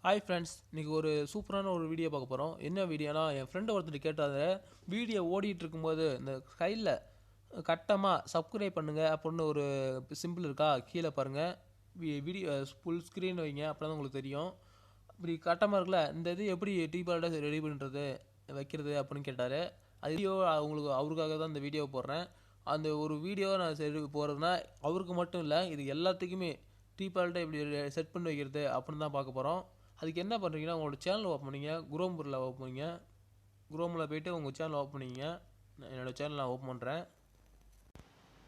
Hi friends, இன்றைக்கி ஒரு சூப்பரான ஒரு வீடியோ பார்க்க போகிறோம். என்ன வீடியோனா, என் ஃப்ரெண்டு ஒருத்தர் கேட்டாங்க, வீடியோ ஓடிட்டு இருக்கும்போது இந்த கையில் கட்டமாக சப்ஸ்கிரைப் பண்ணுங்கள் அப்படின்னு ஒரு சிம்பிள் இருக்கா, கீழே பாருங்கள். வீடியோ ஃபுல் ஸ்க்ரீன் வைங்க, அப்போ தான் உங்களுக்கு தெரியும். இப்படி கட்டமாக இருக்குல்ல, இந்த இது எப்படி டீபால்ட்டாக ரெடி பண்ணுறது வைக்கிறது அப்படின்னு கேட்டார். அது வீடியோ அவருக்காக தான் இந்த வீடியோ போடுறேன். அந்த ஒரு வீடியோ நான் சரி போடுறதுனா அவருக்கு மட்டும் இல்லை, இது எல்லாத்துக்குமே டீபால்ட்டாக இப்படி செட் பண்ணி வைக்கிறது அப்படின்னு தான் பார்க்க போகிறோம். அதுக்கு என்ன பண்ணுறீங்கன்னா, உங்களோட சேனல் ஓப்பன் பண்ணிங்க, குரோமில் ஓப்பன் பண்ணிங்க. குரோமில் போய்ட்டு உங்கள் சேனல் ஓப்பன் பண்ணிங்க. என்னோடய சேனல் நான் ஓப்பன் பண்ணுறேன்.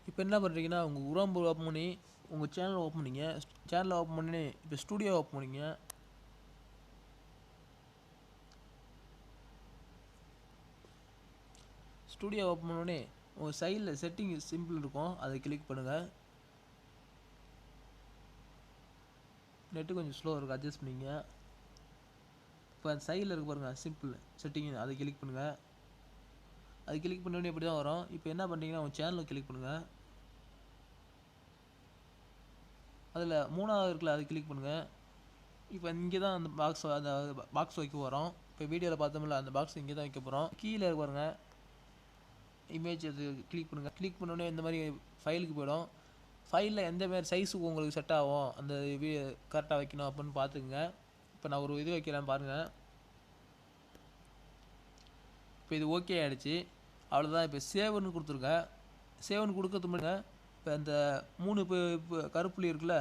இப்போ என்ன பண்ணுறீங்கன்னா, உங்கள் குரோம் ஓப்பன் பண்ணி உங்கள் சேனல் ஓப்பன் பண்ணிங்க. சேனலை ஓப்பன் பண்ணி இப்போ ஸ்டூடியோ ஓப்பன் பண்ணிங்க. ஸ்டூடியோ ஓப்பன் பண்ணோடனே உங்கள் சைடில் செட்டிங் சிம்பிள் இருக்கும், அதை கிளிக் பண்ணுங்கள். நெட்டு கொஞ்சம் ஸ்லோவாக இருக்குது, அட்ஜஸ்ட் பண்ணிங்க. இப்போ அந்த சைடில் இருக்க பாருங்கள் சிம்பிள் செட்டிங், அதை கிளிக் பண்ணுங்கள். அது கிளிக் பண்ணோடனே இப்படி தான் வரும். இப்போ என்ன பண்ணுறீங்கன்னா, உங்கள் சேனலை கிளிக் பண்ணுங்கள். அதில் மூணாவது இருக்குல்ல, அதை கிளிக் பண்ணுங்கள். இப்போ இங்கே தான் அந்த பாக்ஸ் வைக்க போகிறோம். இப்போ வீடியோவில் பார்த்தோம்ல, அந்த பாக்ஸ் இங்கே தான் வைக்க போகிறோம். கீழே இருக்கு பாருங்கள் இமேஜ், அது கிளிக் பண்ணுங்கள். கிளிக் பண்ணோடனே இந்த மாதிரி ஃபைலுக்கு போயிடும். ஃபைலில் எந்த மாதிரி சைஸுக்கு உங்களுக்கு செட் ஆகும், அந்த கரெக்டாக வைக்கணும் அப்படின்னு பார்த்துக்குங்க. இப்போ நான் ஒரு இது வைக்கிறேன் பாருங்கள். இப்போ இது ஓகே ஆகிடுச்சு, அவ்வளோதான். இப்போ சேவன்னு கொடுத்துருங்க. சேவன் கொடுக்கறது முன்னாடி இப்போ இந்த 3 இப்போ கருப்புள்ளி இருக்குல்ல,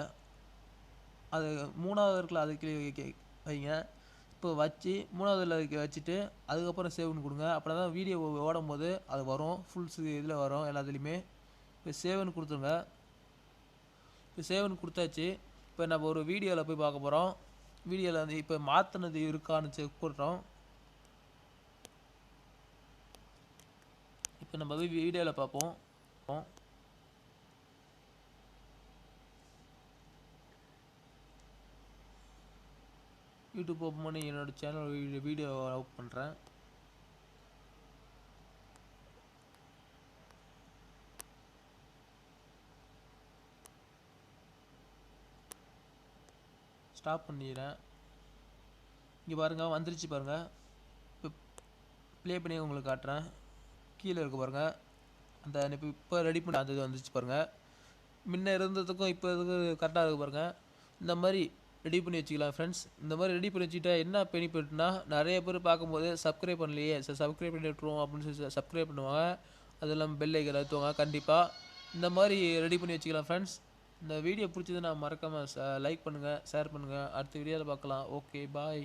அது மூணாவது இருக்குல்ல, அதுக்கு வைங்க. இப்போ வச்சு மூணாவதில் வச்சுட்டு அதுக்கப்புறம் சேவ்னு கொடுங்க. அப்புறம் தான் வீடியோ ஓடும் போது அது வரும், ஃபுல் இதில் வரும் எல்லாத்துலேயுமே. இப்போ சேவ்னு கொடுத்துருங்க. இப்போ சேவ்னு கொடுத்தாச்சு. இப்போ நம்ம ஒரு வீடியோவில் போய் பார்க்க போகிறோம். வீடியோவில் வந்து இப்போ மாற்றினது இருக்கான்னு செக் பண்ணுறோம். இப்போ நம்ம போய் வீடியோவில் பார்ப்போம். யூடியூப் ஓப்பன் பண்ணி என்னோடய சேனல் வீடியோ ஓப்பன் பண்ணுறேன். ஸ்டாப் பண்ணிடுறேன். இங்கே பாருங்கள் வந்துருச்சு பாருங்கள். இப்போ ப்ளே பண்ணி உங்களுக்கு காட்டுறேன். கீழே இருக்க பாருங்கள், அந்த இப்போ ரெடி பண்ணி அந்த இது வந்துருச்சு பாருங்கள். முன்ன இருந்ததுக்கும் இப்போ இதுக்கு கரெக்டாக இருக்குது பாருங்கள். இந்த மாதிரி ரெடி பண்ணி வச்சுக்கலாம் ஃப்ரெண்ட்ஸ். இந்த மாதிரி ரெடி பண்ணி வச்சுக்கிட்டா என்ன பெனிஃபிட்னா, நிறைய பேர் பார்க்கும்போது சப்ஸ்கிரைப் பண்ணலையே, சப்ஸ்கிரைப் பண்ணி விட்டுருவோம் அப்படின்னு சொல்லி சப்ஸ்கிரைப் பண்ணுவாங்க. அது இல்லாமல் பெல் ஐக்கன் அழுத்துவாங்க. கண்டிப்பாக இந்த மாதிரி ரெடி பண்ணி வச்சுக்கலாம் ஃப்ரெண்ட்ஸ். இந்த வீடியோ பிடிச்சது நான் மறக்காமல் லைக் பண்ணுங்கள், ஷேர் பண்ணுங்கள். அடுத்த வீடியோவில் பார்க்கலாம். ஓகே, பாய்.